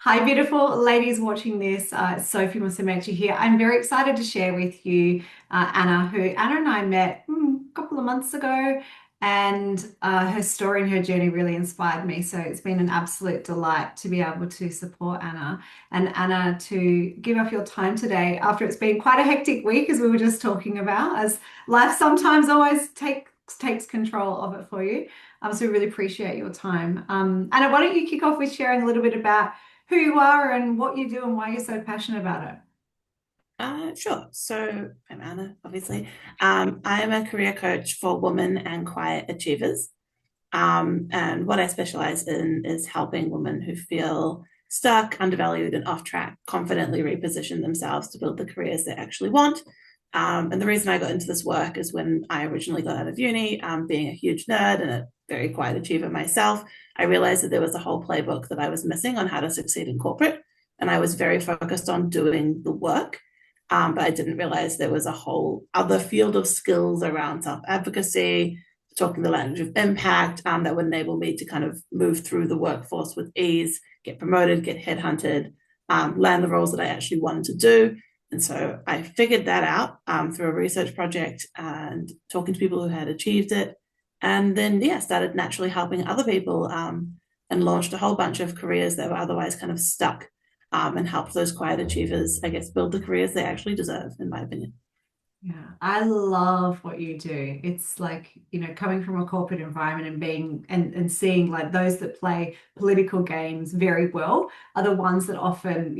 Hi, beautiful ladies watching this. Sophie Musumeci here. I'm very excited to share with you Anna, who Anna and I met a couple of months ago, and her story and her journey really inspired me. So it's been an absolute delight to be able to support Anna and Anna to give up your time today after it's been quite a hectic week, as we were just talking about, as life sometimes always takes control of it for you. So we really appreciate your time. Anna, why don't you kick off with sharing a little bit about who you are and what you do and why you're so passionate about it. Sure. So I'm Anna, obviously. I am a career coach for women and quiet achievers. And what I specialize in is helping women who feel stuck, undervalued, and off track confidently reposition themselves to build the careers they actually want. And the reason I got into this work is when I originally got out of uni, being a huge nerd and a very quiet achiever myself, I realized that there was a whole playbook that I was missing on how to succeed in corporate. And I was very focused on doing the work. But I didn't realize there was a whole other field of skills around self advocacy, talking the language of impact, that would enable me to kind of move through the workforce with ease, get promoted, get headhunted, land the roles that I actually wanted to do. And so I figured that out through a research project and talking to people who had achieved it. And then, yeah, started naturally helping other people and launched a whole bunch of careers that were otherwise kind of stuck and helped those quiet achievers, I guess, build the careers they actually deserve, in my opinion. Yeah, I love what you do. It's like, coming from a corporate environment and being and seeing like those that play political games very well are the ones that often,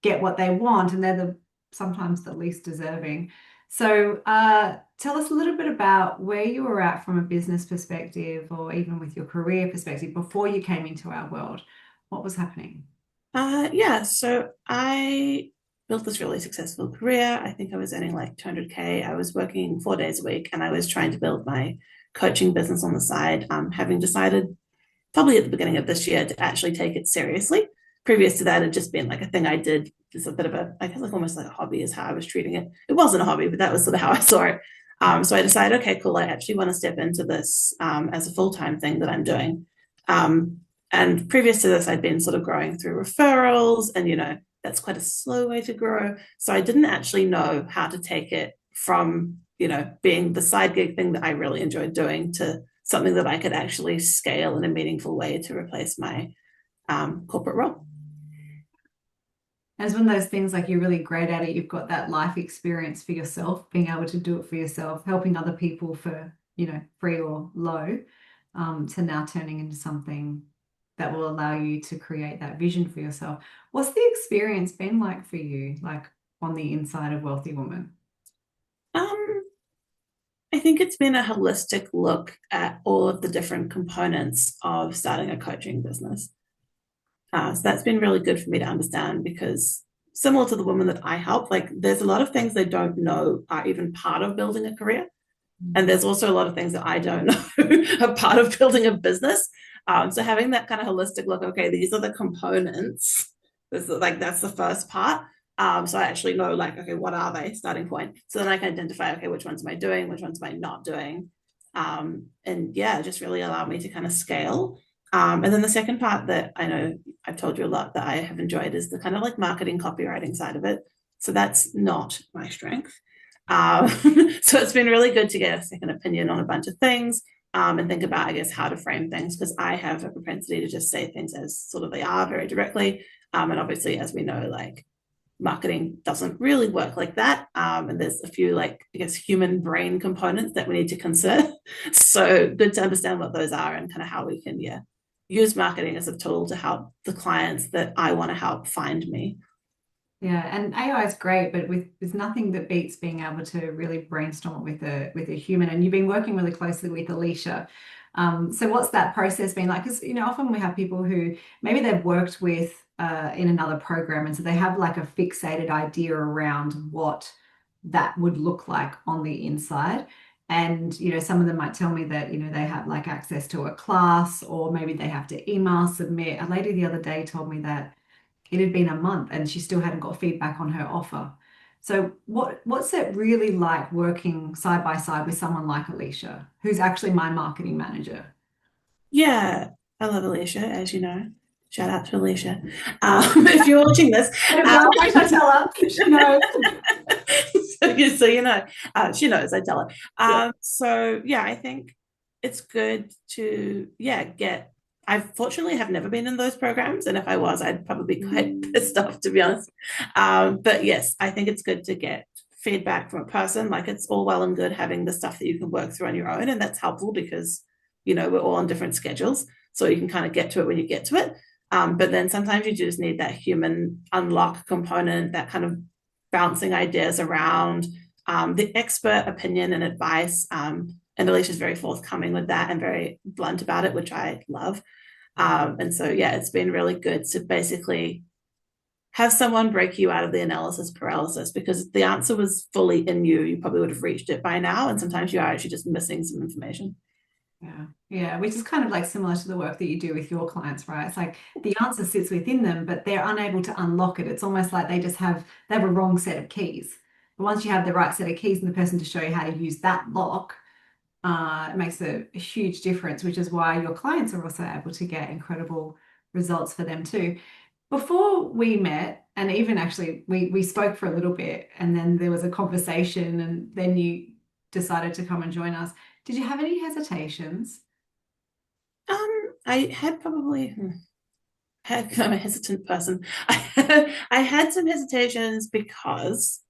get what they want and they're the sometimes the least deserving. So, tell us a little bit about where you were at from a business perspective or even with your career perspective before you came into our world. What was happening? Yeah, so I built this really successful career. I think I was earning like 200K. I was working 4 days a week and I was trying to build my coaching business on the side, having decided probably at the beginning of this year to actually take it seriously. Previous to that, it had just been like a thing I did, just a bit of a, I guess like almost like a hobby is how I was treating it. It wasn't a hobby, but that was sort of how I saw it. So I decided, okay, cool, I actually want to step into this as a full-time thing that I'm doing. Um, and previous to this, I'd been sort of growing through referrals, and that's quite a slow way to grow. So I didn't actually know how to take it from being the side gig thing that I really enjoyed doing to something that I could actually scale in a meaningful way to replace my corporate role. And it's one of those things like you're really great at it. You've got that life experience for yourself, being able to do it for yourself, helping other people for, free or low, to now turning into something that will allow you to create that vision for yourself. What's the experience been like for you, like on the inside of Wealthy Woman? Um, I think it's been a holistic look at all of the different components of starting a coaching business. So that's been really good for me to understand because similar to the women that I help, like there's a lot of things they don't know are even part of building a career. And there's also a lot of things that I don't know are part of building a business. So having that kind of holistic look, okay, these are the components. That's the first part. So I actually know like, okay, what are they? Starting point. So then I can identify, okay, which ones am I doing? Which ones am I not doing? And yeah, just really allowed me to kind of scale. And then the second part that I know I've told you a lot that I have enjoyed is the kind of like marketing copywriting side of it. So that's not my strength. Um, so it's been really good to get a second opinion on a bunch of things and think about, I guess, how to frame things because I have a propensity to just say things as sort of they are very directly. And obviously, as we know, like marketing doesn't really work like that. And there's a few, like, I guess, human brain components that we need to consider. So good to understand what those are and kind of how we can, yeah, use marketing as a tool to help the clients that I want to help find me. Yeah, and AI is great, but there's nothing that beats being able to really brainstorm with a human. And you've been working really closely with Alicia. So what's that process been like? Because often we have people who maybe they've worked with in another program, and so they have like a fixated idea around what that would look like on the inside. And some of them might tell me that they have like access to a class, or maybe they have to email submit. A lady the other day told me that it had been a month and she still hadn't got feedback on her offer. So what's it really like working side by side with someone like Alicia, who's actually my marketing manager? Yeah, I love Alicia, as you know. Shout out to Alicia. If you're watching this, Wait, I tell her. She knows. so you know, she knows. I tell her. Yeah. So yeah, I think it's good to get. I fortunately have never been in those programs, and if I was, I'd probably be quite pissed off, to be honest. But yes, I think it's good to get feedback from a person. Like it's all well and good having the stuff that you can work through on your own, and that's helpful because we're all on different schedules, so you can kind of get to it when you get to it. But then sometimes you just need that human unlock component, that kind of bouncing ideas around, the expert opinion and advice. And Alicia's very forthcoming with that and very blunt about it, which I love. And so, yeah, it's been really good to basically have someone break you out of the analysis paralysis, because if the answer was fully in you, you probably would have reached it by now. And sometimes you are actually just missing some information. Yeah, which is kind of like similar to the work that you do with your clients, right? It's like the answer sits within them, but they're unable to unlock it. It's almost like they have a wrong set of keys. But once you have the right set of keys and the person to show you how to use that lock, it makes a huge difference, which is why your clients are also able to get incredible results for them too. Before we met, and even actually we spoke for a little bit, and then there was a conversation, and then you decided to come and join us. Did you have any hesitations? I had probably I'm a hesitant person. I had some hesitations because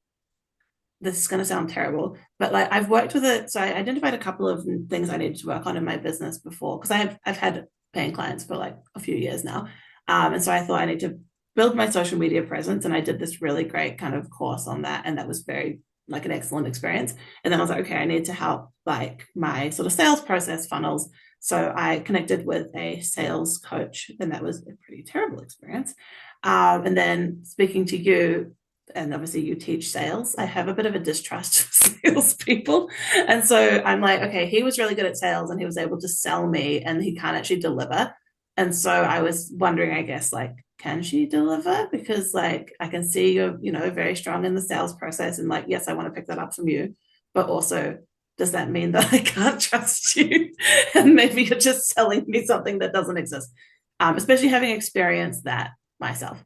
this is going to sound terrible, but like I've worked with it. So I identified a couple of things I needed to work on in my business before, because I've had paying clients for like a few years now. And so I thought I need to build my social media presence. And I did this really great kind of course on that. And that was very like an excellent experience. And then I was like, okay, I need to help like my sort of sales process funnels. So I connected with a sales coach, and that was a pretty terrible experience. And then speaking to you, and obviously you teach sales, I have a bit of a distrust of salespeople. And so I'm like, okay, he was really good at sales and he was able to sell me, and he can't actually deliver. And so I was wondering, I guess, like, can she deliver? Because like I can see you're, very strong in the sales process. And like, yes, I want to pick that up from you. But also, does that mean that I can't trust you? And maybe you're just selling me something that doesn't exist. Especially having experienced that myself.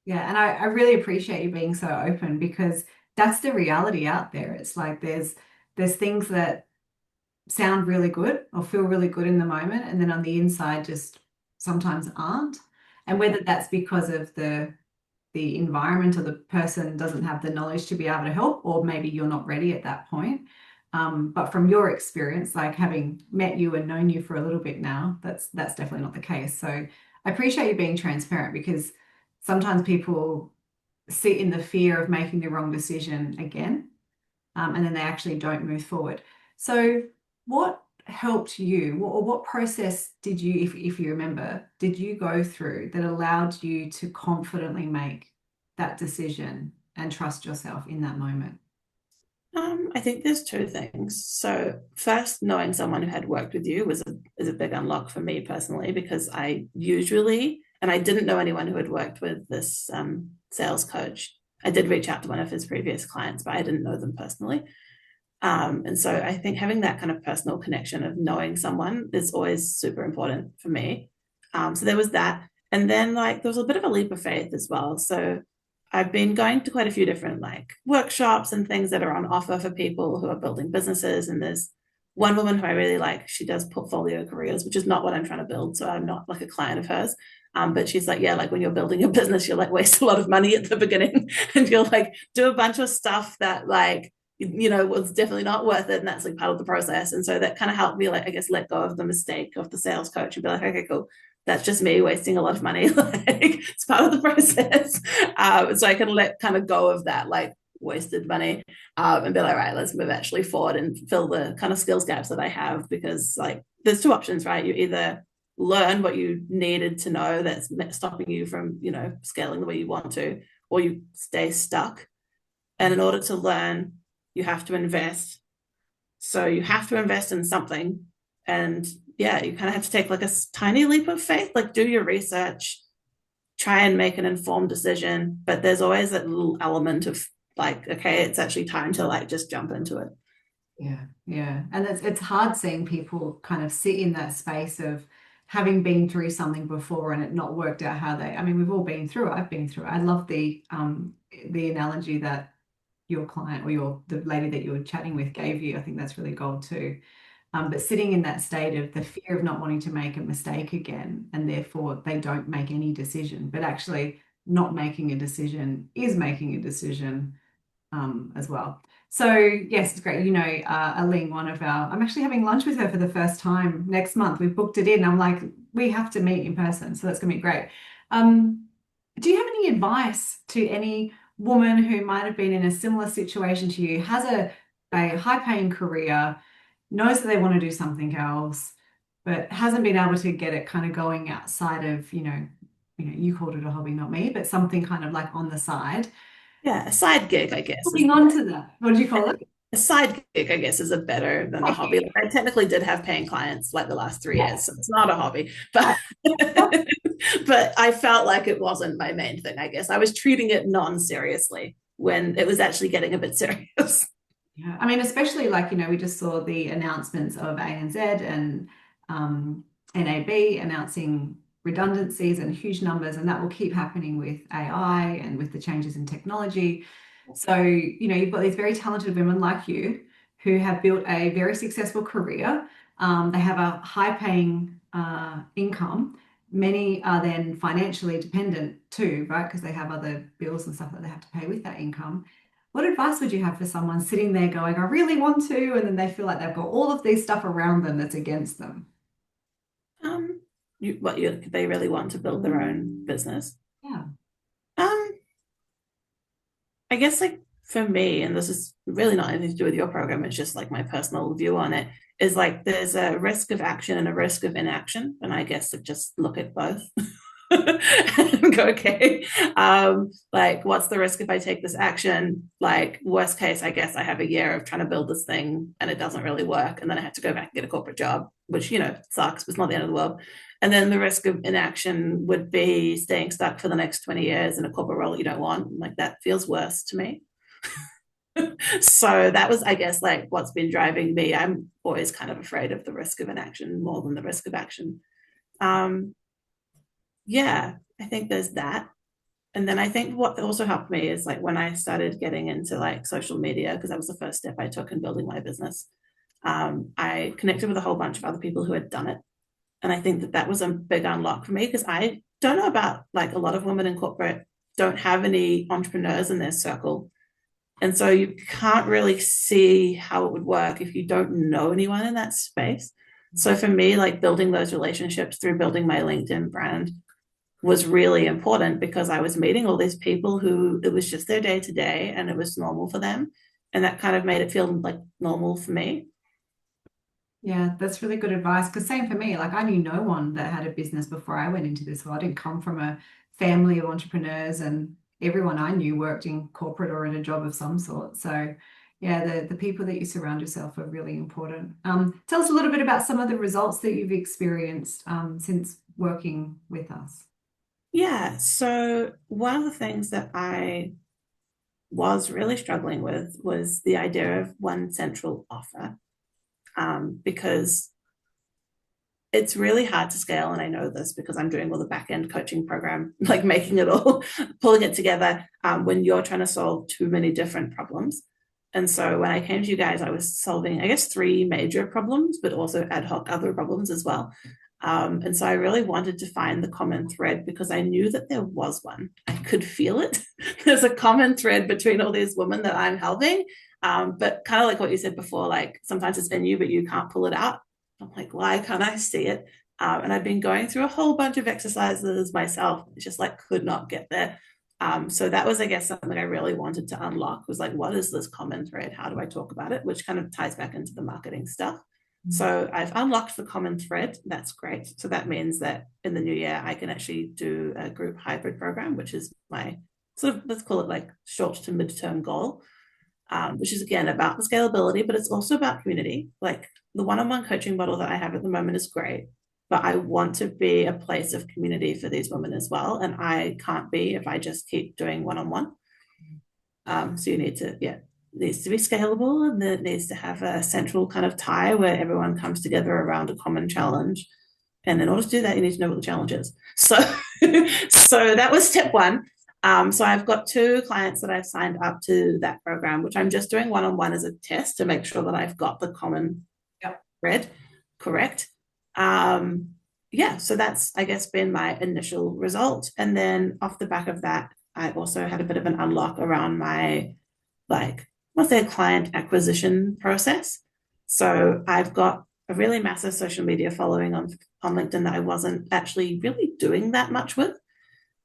Yeah, and I really appreciate you being so open, because that's the reality out there. It's like there's things that sound really good or feel really good in the moment, and then on the inside just sometimes aren't. And whether that's because of the environment, or the person doesn't have the knowledge to be able to help, or maybe you're not ready at that point. But from your experience, like having met you and known you for a little bit now, that's definitely not the case. So I appreciate you being transparent, because sometimes people sit in the fear of making the wrong decision again, and then they actually don't move forward. So what helped you, or what process did you, if you remember, did you go through that allowed you to confidently make that decision and trust yourself in that moment? I think there's two things. So first, knowing someone who had worked with you is a big unlock for me personally, because I didn't know anyone who had worked with this sales coach. I did reach out to one of his previous clients, but I didn't know them personally. And so I think having that kind of personal connection of knowing someone is always super important for me. So there was that. And then like there was a bit of a leap of faith as well. So I've been going to quite a few different like workshops and things that are on offer for people who are building businesses. And there's one woman who I really like. She does portfolio careers, which is not what I'm trying to build. So I'm not like a client of hers. But she's like, yeah, like when you're building your business, you'll like waste a lot of money at the beginning and you'll like do a bunch of stuff that like, was definitely not worth it. And that's like part of the process. And so that kind of helped me, like, I guess, let go of the mistake of the sales coach and be like, okay, cool. That's just me wasting a lot of money. Like it's part of the process. So I can let kind of go of that, like wasted money, and be like, right, let's move actually forward and fill the kind of skills gaps that I have. Because like there's two options, right? You either learn what you needed to know that's stopping you from, scaling the way you want to, or you stay stuck. And in order to learn, you have to invest. So you have to invest in something. And yeah, you kind of have to take like a tiny leap of faith, like do your research, try and make an informed decision. But there's always that little element of like, okay, it's actually time to like just jump into it. Yeah, yeah. And it's hard seeing people kind of sit in that space of having been through something before and it not worked out how they, I mean, we've all been through it. I've been through it. I love the analogy that your client or the lady that you were chatting with gave you. I think that's really gold too. But sitting in that state of the fear of not wanting to make a mistake again, and therefore they don't make any decision, but actually not making a decision is making a decision as well. So yes, it's great. You know, Aline, I'm actually having lunch with her for the first time next month. We've booked it in. I'm like, we have to meet in person, so that's going to be great. Do you have any advice to any woman who might have been in a similar situation to you, has a high-paying career, knows that they want to do something else, but hasn't been able to get it kind of going outside of, you called it a hobby, not me, but something kind of like on the side. Yeah, a side gig, I guess. Holding on to that. What do you call it? A side gig, I guess, is a better than a hobby. Like, I technically did have paying clients like the last 3 years, so it's not a hobby, but but I felt like it wasn't my main thing, I guess. I was treating it non-seriously when it was actually getting a bit serious. Yeah, I mean, especially like, we just saw the announcements of ANZ and NAB announcing redundancies and huge numbers, and that will keep happening with AI and with the changes in technology. So, you've got these very talented women like you who have built a very successful career. They have a high-paying income. Many are then financially dependent too, right? Because they have other bills and stuff that they have to pay with that income. What advice would you have for someone sitting there going, I really want to, and then they feel like they've got all of these stuff around them that's against them? Um, they really want to build their own business. Yeah. Um, I guess like for me, and this is really not anything to do with your program, it's just like my personal view on it, is like there's a risk of action and a risk of inaction. And I guess to just look at both and go, okay, like what's the risk if I take this action? Like worst case, I guess I have a year of trying to build this thing and it doesn't really work. And then I have to go back and get a corporate job, which, sucks, but it's not the end of the world. And then the risk of inaction would be staying stuck for the next 20 years in a corporate role you don't want. Like that feels worse to me. So that was, I guess, like what's been driving me. I'm always kind of afraid of the risk of inaction more than the risk of action. Yeah, I think there's that. And then I think what also helped me is like when I started getting into like social media, because that was the first step I took in building my business. I connected with a whole bunch of other people who had done it. And I think that that was a big unlock for me because I don't know about like a lot of women in corporate don't have any entrepreneurs in their circle. And so you can't really see how it would work if you don't know anyone in that space. So for me, like building those relationships through building my LinkedIn brand was really important because I was meeting all these people who it was just their day to day and it was normal for them. And that kind of made it feel like normal for me. Yeah, that's really good advice. Because same for me, like I knew no one that had a business before I went into this world. I didn't come from a family of entrepreneurs, and everyone I knew worked in corporate or in a job of some sort. So yeah, the people that you surround yourself are really important. Tell us a little bit about some of the results that you've experienced since working with us. Yeah. So one of the things that I was really struggling with was the idea of one central offer, because it's really hard to scale. And I know this because I'm doing all the back end coaching program, like making it all, pulling it together when you're trying to solve too many different problems. And so when I came to you guys, I was solving, I guess, 3 major problems, but also ad hoc other problems as well. And so I really wanted to find the common thread because I knew that there was one. I could feel it. There's a common thread between all these women that I'm helping. But kind of like what you said before, like sometimes it's in you, but you can't pull it out. I'm like, why can't I see it? And I've been going through a whole bunch of exercises myself, just like could not get there. So that was, I guess, something I really wanted to unlock was like, what is this common thread? How do I talk about it? Which kind of ties back into the marketing stuff. So I've unlocked the common thread. That's great. So that means that in the new year, I can actually do a group hybrid program, which is my sort of, let's call it like short to midterm goal, which is again about the scalability, but it's also about community. Like the one-on-one coaching model that I have at the moment is great, but I want to be a place of community for these women as well. And I can't be if I just keep doing one-on-one. So you need to, yeah, needs to be scalable and it needs to have a central kind of tie where everyone comes together around a common challenge. And in order to do that, you need to know what the challenge is. So, so that was step one. So I've got 2 clients that I've signed up to that program, which I'm just doing one-on-one as a test to make sure that I've got the common Yep. thread correct. Um, yeah, so that's, I guess, been my initial result. And then off the back of that, I also had a bit of an unlock around my, like, what's their client acquisition process. So I've got a really massive social media following on LinkedIn that I wasn't actually really doing that much with.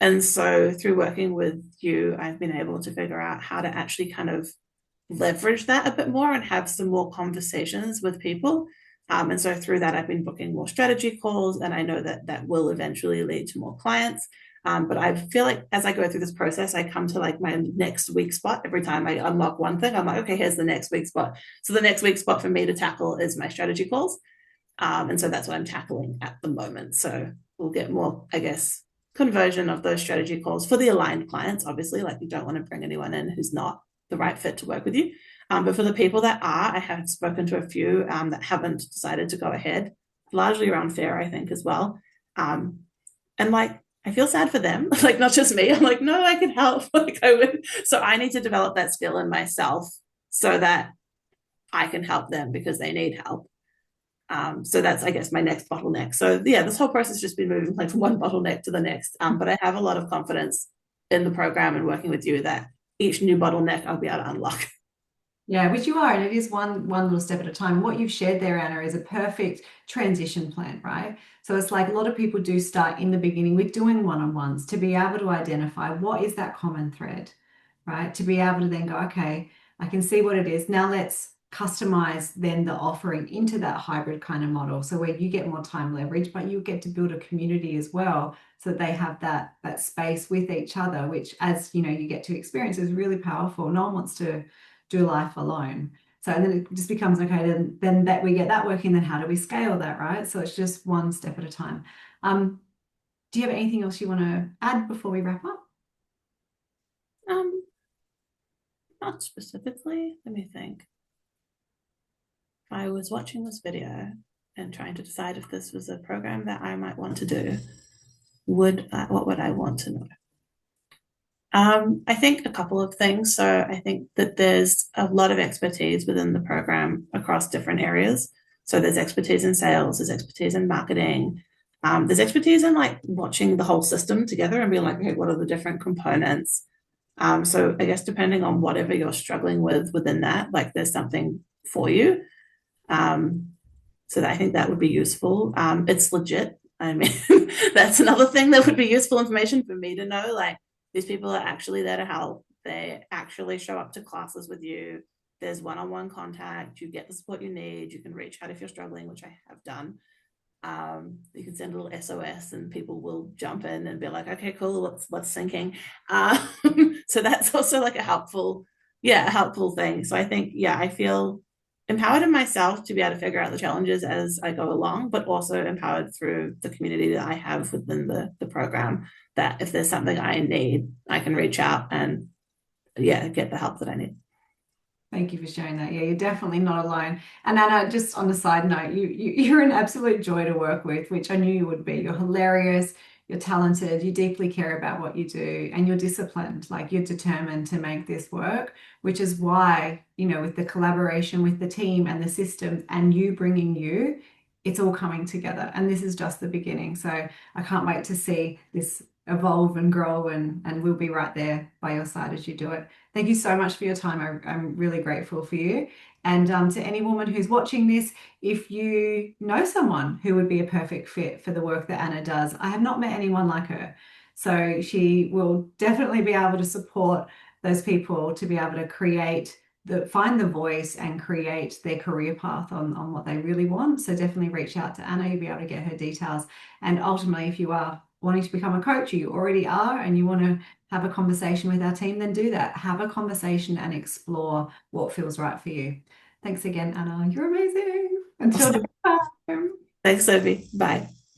And so through working with you, I've been able to figure out how to actually kind of leverage that a bit more and have some more conversations with people. And so through that, I've been booking more strategy calls, and I know that that will eventually lead to more clients. But I feel like as I go through this process, I come to like my next weak spot. Every time I unlock one thing, I'm like, okay, here's the next weak spot. So the next weak spot for me to tackle is my strategy calls. And so that's what I'm tackling at the moment. So we'll get more, I guess, conversion of those strategy calls for the aligned clients. Obviously, like, you don't want to bring anyone in who's not the right fit to work with you. But for the people that are, I have spoken to a few that haven't decided to go ahead, largely around fear, I think, as well. And like, I feel sad for them, like, not just me. I'm like, no, I can help. Like, I would. So I need to develop that skill in myself so that I can help them because they need help. So that's, I guess, my next bottleneck. So yeah, this whole process has just been moving like from one bottleneck to the next. But I have a lot of confidence in the program and working with you that each new bottleneck I'll be able to unlock. Yeah, which you are, and it is one little step at a time. What you've shared there, Anna, is a perfect transition plan, right? So it's like a lot of people do start in the beginning with doing one-on-ones to be able to identify what is that common thread, right? To be able to then go, okay, I can see what it is. Now let's customize then the offering into that hybrid kind of model. So where you get more time leverage, but you get to build a community as well, so that they have that space with each other, which, as you know, you get to experience, is really powerful. No one wants to do life alone. So and then it just becomes okay, then that we get that working, then how do we scale that, right? So it's just one step at a time. Do you have anything else you want to add before we wrap up? Um, Not specifically. Let me think. If I was watching this video and trying to decide if this was a program that I might want to do, what would I want to know? I think a couple of things. So I think that there's a lot of expertise within the program across different areas. So there's expertise in sales, there's expertise in marketing, there's expertise in like watching the whole system together and being like, okay, what are the different components? So I guess depending on whatever you're struggling with within that, like, there's something for you. Um, so that, I think that would be useful. It's legit. I mean, that's another thing that would be useful information for me to know. Like, these people are actually there to help. They actually show up to classes with you. There's one-on-one contact. You get the support you need. You can reach out if you're struggling, which I have done. You can send a little SOS and people will jump in and be like, okay, cool, what's sinking. So that's also like a helpful, yeah, a helpful thing. So I think, yeah, I feel empowered in myself to be able to figure out the challenges as I go along, but also empowered through the community that I have within the program, that if there's something I need, I can reach out and, yeah, get the help that I need. Thank you for sharing that. Yeah, you're definitely not alone. And Anna, just on a side note, you're an absolute joy to work with, which I knew you would be. You're hilarious, you're talented, you deeply care about what you do, and you're disciplined. Like, you're determined to make this work, which is why, you know, with the collaboration with the team and the system and you bringing you, it's all coming together. And this is just the beginning. So I can't wait to see this evolve and grow, and we'll be right there by your side as you do it. Thank you so much for your time. I'm really grateful for you. And to any woman who's watching this, if you know someone who would be a perfect fit for the work that Anna does, I have not met anyone like her. So she will definitely be able to support those people to be able to find the voice and create their career path on what they really want. So definitely reach out to Anna. You'll be able to get her details. And ultimately, if you are wanting to become a coach, or you already are, and you want to have a conversation with our team, then do that. Have a conversation and explore what feels right for you. Thanks again, Anna. You're amazing. Until Awesome. next time. Thanks, Sophie. Bye.